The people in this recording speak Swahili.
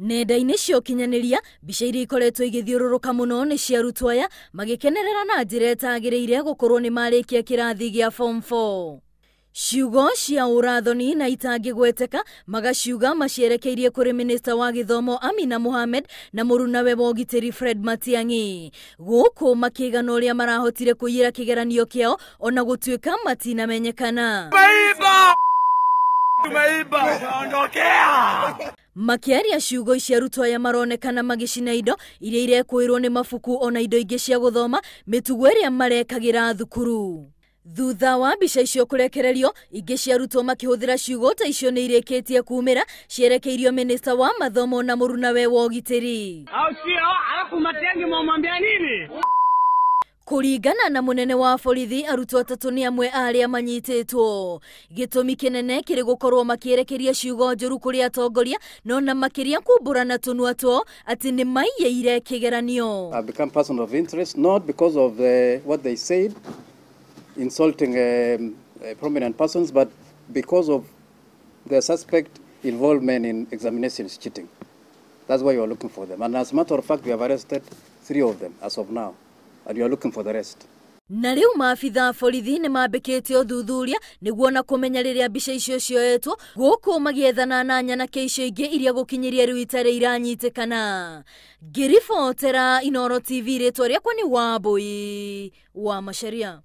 Nenda-inĩ cia ũkinyanĩria mbica iria ikoretwo igĩthiũrũrũka mũno nĩ cia arutwo aya magĩkenerera na njĩra ĩtagĩrĩire gũkorwo nĩ marĩkia kĩrathi gĩa form 4. Ciugo cia ũrathoni na itangĩgweteka magaciuga macierekeirie kũrĩ Minista wa Gĩthomo Amina Mohamed na mũrunawe wa ũgitĩri Fred Matiang'i, gũkũ makĩgana ũrĩa marahotire kũiyĩra kĩgeranio kĩao ona gũtuĩka matinamenyekana. Makĩaria ciugo icio arutwo aya maronekana magĩcina indo iria irekũĩrwo nĩ mabuku ona indo ingĩ cia gũthoma mĩtugo ĩrĩa marekagĩra thukuru. Thutha wa mbica icio kũrekererio, ingĩ cia arutwo makĩhũthĩra ciugo ta icio nĩ irĩkĩtie kumĩra cierekeirio Minista wa Mathomo na mũrunawe wa ũgitĩri. Kũringana na mũnene wa borithi, arutwo atatũ nĩ amwe arĩa manyitĩtwo. Gĩtũmi kĩnene kĩrĩ gũkorwo makĩerekeria ciugo njũru kũrĩ atongoria no na makĩria kumbũrana tũnua twao atĩ nĩ maiyĩire kĩgeranio. I've become person of interest not because of what they said insulting prominent persons, but because of the suspect involvement in examinations cheating. That's why you are looking for them. And as a matter of fact, we have arrested 3 of them as of now. And you are looking for the rest. Na rĩu maabitha borithi nĩ mambĩkĩte ũthuthuria nĩguo na kũmenya rĩrĩa mbica icio cioetwo, gũkũ magĩethana na nyanake icio ingĩ iria gũkinyĩria rĩu itarĩ iranyitĩkana. Ngĩribotera Inooro TV, rĩtwa rĩakwa nĩ Wambui wa Macharia.